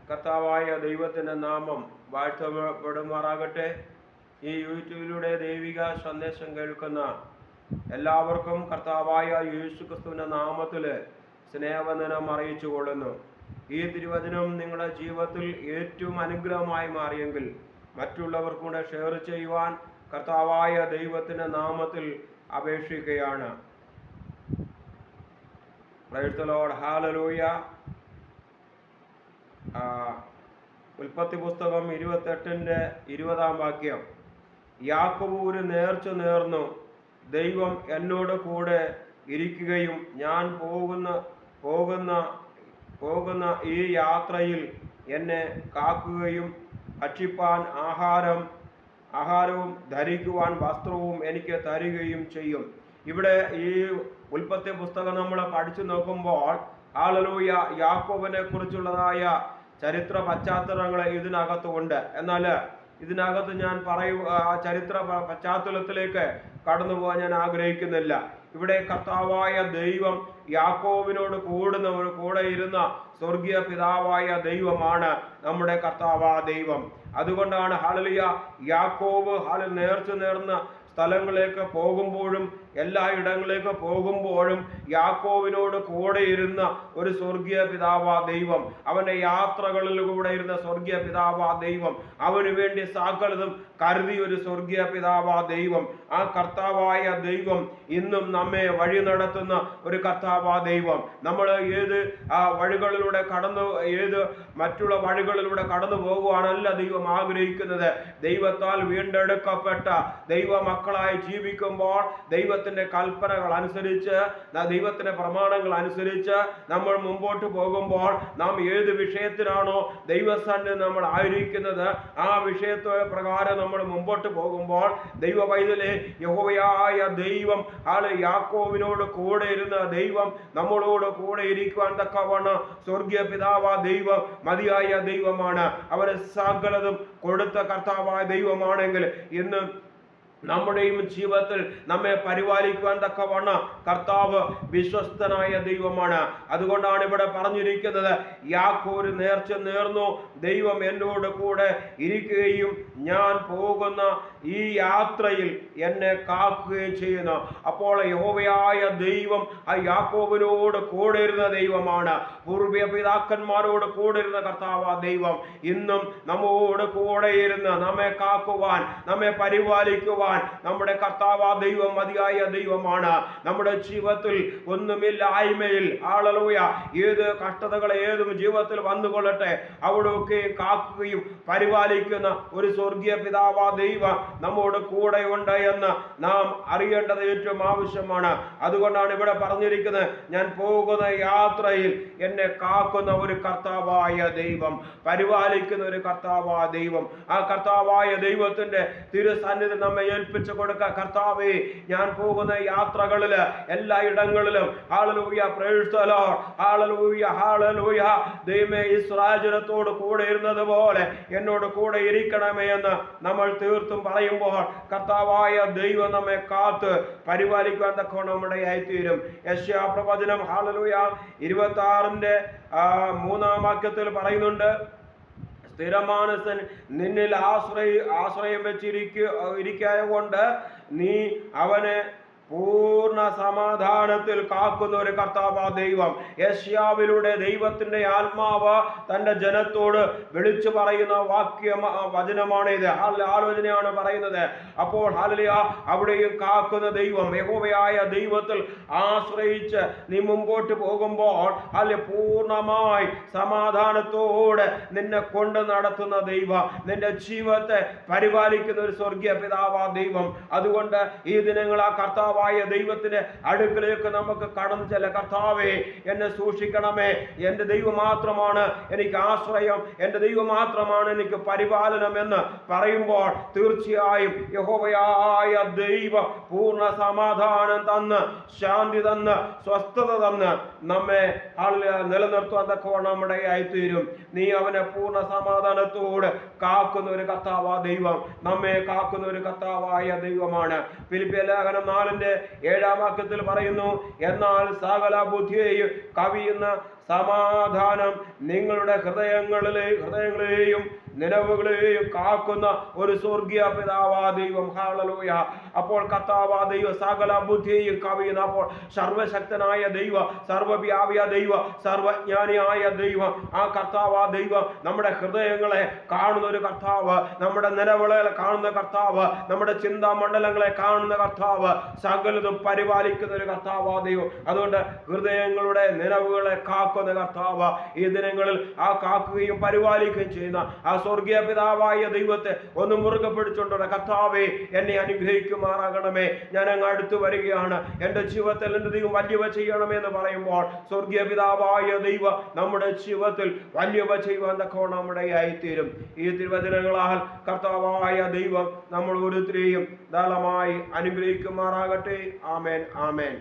കർത്താവായ ദൈവത്തിൻ്റെ നാമം വാഴ്ത്തപ്പെടുമാറാകട്ടെ. ഈ യൂട്യൂബിലൂടെ ദൈവിക സന്ദേശം കേൾക്കുന്ന എല്ലാവർക്കും കർത്താവായ യേശുക്രിസ്തുവിൻ്റെ നാമത്തിൽ സ്നേഹവന്ദനം അറിയിച്ചു കൊള്ളുന്നു. ഈ തിരുവചനം നിങ്ങളുടെ ജീവിതത്തിൽ ഏറ്റവും അനുഗ്രഹമായി മാറിയെങ്കിൽ മറ്റുള്ളവർക്കും കൂടെ ഷെയർ ചെയ്യുവാൻ കർത്താവായ ദൈവത്തിൻ്റെ നാമത്തിൽ അപേക്ഷിക്കുകയാണ്. Price the lord. ഹല്ലേലൂയ. ഉൽപ്പത്തി പുസ്തകം 28:20 യാക്കോബ് ഒരു നേർച്ച നേർന്നു, ദൈവം എന്നോട് കൂടെ ഇരിക്കുകയും ഞാൻ പോകുന്ന ഈ യാത്രയിൽ എന്നെ കാക്കുകയും ഭക്ഷിപ്പാൻ ആഹാരവും ധരിക്കുവാൻ വസ്ത്രവും എനിക്ക് തരികയും ചെയ്യും. ഇവിടെ ഈ ഉൽപ്പത്തി പുസ്തകം നമ്മൾ പഠിച്ചു നോക്കുമ്പോൾ ഹല്ലേലൂയ യാക്കോബിനെ കുറിച്ചുള്ളതായ ചരിത്ര പശ്ചാത്തലങ്ങൾ ഇതിനകത്തുണ്ട്. എന്നാൽ ഇതിനകത്ത് ഞാൻ ചരിത്ര പശ്ചാത്തലത്തിലേക്ക് കടന്നു പോകാൻ ഞാൻ ആഗ്രഹിക്കുന്നില്ല. ഇവിടെ കർത്താവായ ദൈവം യാക്കോബിനോട് കൂടെ ഇരുന്ന സ്വർഗീയ പിതാവായ ദൈവമാണ് നമ്മുടെ കർത്താവായ ദൈവം. അതുകൊണ്ടാണ് ഹല്ലേലൂയ യാക്കോബ് നേർച്ച നേർന്ന സ്ഥലങ്ങളിലേക്ക് പോകുമ്പോഴും എല്ലായിടങ്ങളിലേക്ക് പോകുമ്പോഴും യാക്കോബിനോട് കൂടെ ഇരുന്ന ഒരു സ്വർഗീയ പിതാവാ ദൈവം, അവൻ്റെ യാത്രകളിൽ കൂടെ ഇരുന്ന സ്വർഗീയ പിതാവാ ദൈവം, അവന് വേണ്ടി സകലതും കരുതി ഒരു സ്വർഗീയ പിതാവാ ദൈവം. ആ കർത്താവായ ദൈവം ഇന്നും നമ്മെ വഴി നടത്തുന്ന ഒരു കർത്താവാ ദൈവം. നമ്മൾ ഏത് വഴികളിലൂടെ മറ്റുള്ള വഴികളിലൂടെ കടന്നു പോകുവാനല്ല ദൈവം ആഗ്രഹിക്കുന്നത്. ദൈവത്താൽ വീണ്ടെടുക്കപ്പെട്ട ദൈവമക്കളായി ജീവിക്കുമ്പോൾ ദൈവത്തിന്റെ കൽപ്പനകൾ അനുസരിച്ച്, ദൈവത്തിന്റെ പ്രമാണങ്ങൾ അനുസരിച്ച് നമ്മൾ മുമ്പോട്ട് പോകുമ്പോൾ, നാം ഏത് വിഷയത്തിനാണോ ദൈവസന്നിധിയിൽ നമ്മൾ ആയിരിക്കുന്നത് ആ വിഷയത്തെ പ്രകാരം നമ്മൾ മുമ്പോട്ട് പോകുമ്പോൾ ദൈവ പൈതലേ, യഹോവയായ ദൈവം യാക്കോബിനോട് കൂടെ ഇരുന്ന ദൈവം നമ്മളോട് കൂടെ ഇരിക്കുവാൻ തക്കവണ്ണം സ്വർഗീയ പിതാവാ ദൈവം മതിയായ ദൈവമാണ്. അവന് സകലതും കൊടുത്ത കർത്താവായ ദൈവമാണെങ്കിൽ ഇന്ന് നമ്മുടെയും ജീവിതത്തിൽ നമ്മെ പരിപാലിക്കുവാൻ തക്കവണ്ണം കർത്താവ് വിശ്വസ്തനായ ദൈവമാണ്. അതുകൊണ്ടാണ് ഇവിടെ പറഞ്ഞിരിക്കുന്നത്, യാക്കോബ് നേർച്ച നേർന്നു, ദൈവം എന്നോട് കൂടെ ഇരിക്കുകയും ഞാൻ പോകുന്ന ഈ യാത്രയിൽ എന്നെ കാക്കുകയും ചെയ്യുന്നു. അപ്പോൾ യഹോവയായ ദൈവം ആ യാക്കോബിനോട് കൂടെ ഇരുന്ന ദൈവമാണ്. പൂർവ്വ പിതാക്കന്മാരോട് കൂടെ ഇരുന്ന കർത്താവ് ദൈവം ഇന്നും നമ്മോട് കൂടെ ഇരുന്ന് നമ്മെ കാക്കുവാൻ, നമ്മെ പരിപാലിക്കുവാൻ നമ്മുടെ കർത്താവാ ദൈവം മതിയായ ദൈവമാണ്. നമ്മുടെ ജീവിതത്തിൽ ഒന്നുമില്ലായ്മയിൽ ഹല്ലേലൂയ ഏത് കഷ്ടതകൾ ഏതും ജീവിതത്തിൽ വന്നുകൊള്ളട്ടെ, അവിടെയൊക്കെ കാക്കുകയും പരിപാലിക്കുന്ന ഒരു സ്വർഗീയ പിതാവാ ദൈവം നമ്മോട് കൂടെ ഉണ്ട് എന്ന് നാം അറിയേണ്ടത് ഏറ്റവും ആവശ്യമാണ്. അതുകൊണ്ടാണ് ഇവിടെ പറഞ്ഞിരിക്കുന്നത്, ഞാൻ പോകുന്ന യാത്രയിൽ എന്നെ കാക്കുന്ന ഒരു കർത്താവായ ദൈവം, പരിപാലിക്കുന്ന ഒരു കർത്താവായ ദൈവം. ആ കർത്താവായ ദൈവത്തിന്റെ തിരുസന്നിധി നമ്മെ ഏൽപ്പിച്ചു കൊടുക്കുക. കർത്താവേ, ഞാൻ പോകുന്ന യാത്രകളിൽ എല്ലായിടങ്ങളിലും hallelujah praise the lord, hallelujah hallelujah ദൈവമേ, ഇസ്രായേൽ ജനത്തോട് കൂടെ ഇരുന്നത് പോലെ എന്നോട് കൂടെ ഇരിക്കണമേ എന്ന് നമ്മൾ തീർത്തും പറയുമ്പോൾ കർത്താവായ ദൈവം നമ്മെ കാത്ത് പരിപാലിക്കാൻ തക്കവണ്ണം നമ്മുടെ ആയിത്തീരും. യെശയ്യാ പ്രവചനം ഹല്ലേലൂയ 26:3 പറയുന്നുണ്ട്, സ്ഥിരമാനസൻ നിന്നിൽ ആശ്രയം വെച്ചിരിക്കുക കൊണ്ട് നീ അവനെ പൂർണ്ണ സമാധാനത്തിൽ കാക്കുന്ന ഒരു കർത്താവാ ദൈവം. യെശയ്യാവിലൂടെ ദൈവത്തിന്റെ ആത്മാവ് തന്റെ ജനത്തോട് വിളിച്ചു പറയുന്ന വചനമാണിത്, ആലോചനയാണ് പറയുന്നത്. അപ്പോൾ ഹല്ലേലൂയ അവിടെയും കാക്കുന്ന ദൈവം, യഹോവയായ ദൈവത്തിൽ ആശ്രയിച്ച് നീ മുമ്പോട്ട് പോകുമ്പോൾ പൂർണ്ണമായി സമാധാനത്തോടെ നിന്നെ കൊണ്ട് നടത്തുന്ന ദൈവം, നിന്റെ ജീവിതത്തെ പരിപാലിക്കുന്ന ഒരു സ്വർഗീയ പിതാവാ ദൈവം. അതുകൊണ്ട് ഈ ദിനങ്ങൾ ആ കർത്താവ് ദൈവത്തിന്റെ അടുക്കലേക്ക് നമുക്ക് കടന്നു ചെല്ല. കർത്താവേ, എന്നെ സൂക്ഷിക്കണമേ, എന്റെ ദൈവം മാത്രമാണ് എനിക്ക് ആശ്രയം, എന്റെ ദൈവം മാത്രമാണ് എനിക്ക് പരിപാലനം എന്ന് പറയുമ്പോൾ തീർച്ചയായും യഹോവയായ ദൈവം പൂർണ്ണ സമാധാനം തന്ന്, ശാന്തി തന്ന്, സ്വസ്ഥത തന്ന് നമ്മെ നിലനിർത്തുവാൻ തക്കവണ്ണം നമ്മുടെ ആയിത്തീരും. നീ അവനെ പൂർണ്ണ സമാധാനത്തോട് കാക്കുന്ന ഒരു കർത്താവാ ദൈവം, നമ്മെ കാക്കുന്ന ഒരു കർത്താവായ ദൈവമാണ്. ഫിലിപ്പിയർ ലേഖനം 4:7 പറയുന്നു, എന്നാൽ സകല ബുദ്ധിയെയും കവിയുന്ന സമാധാനം നിങ്ങളുടെ ഹൃദയങ്ങളെയും നിലവുകളെയും കാക്കുന്ന ഒരു സ്വർഗീയ പിതാവാ ദൈവം. ഹല്ലേലൂയ. അപ്പോൾ കർത്താവാ ദൈവം സകല ബുദ്ധിയെയും കവിയുന്ന, അപ്പോൾ സർവശക്തനായ ദൈവ, സർവവ്യാപിയ ദൈവ, സർവജ്ഞാനിയായ ദൈവം, ആ കർത്താവാ ദൈവം നമ്മുടെ ഹൃദയങ്ങളെ കാണുന്ന ഒരു കർത്താവ്, നമ്മുടെ നിലവിളകളെ കാണുന്ന കർത്താവ്, നമ്മുടെ ചിന്താമണ്ഡലങ്ങളെ കാണുന്ന കർത്താവ്, സകലതും പരിപാലിക്കുന്ന ഒരു കർത്താവാ ദൈവം. അതുകൊണ്ട് ഹൃദയങ്ങളുടെ നിലവുകളെ കാക്കുന്ന കർത്താവ് ഈ ദിനങ്ങളിൽ ആ കാക്കുകയും പരിപാലിക്കുകയും ചെയ്യുന്ന ആ സ്വർഗീയ പിതാവായ ദൈവത്തെ ഒന്ന് മുറുകെ പിടിച്ചുകൊണ്ടുള്ള കർത്താവേ, എന്നെ അനുഗ്രഹിക്കുമാറാകണമേ, ഞാൻ അങ്ങ് അടുത്തു വരികയാണ്, എൻ്റെ ജീവിതത്തിൽ എൻ്റെ ദൈവം വലിയവ ചെയ്യണമേ എന്ന് പറയുമ്പോൾ സ്വർഗീയ പിതാവായ ദൈവം നമ്മുടെ ജീവിതത്തിൽ വലിയവ ചെയ്യുവാൻ തക്കവണ്ണം നമ്മുടെ ആയിത്തീരും. ഈ തിരുവചനങ്ങളാൽ കർത്താവായ ദൈവം നമ്മൾ ഓരോരുത്തരെയും ധാരാളമായി അനുഗ്രഹിക്കുമാറാകട്ടെ. ആമേൻ, ആമേൻ.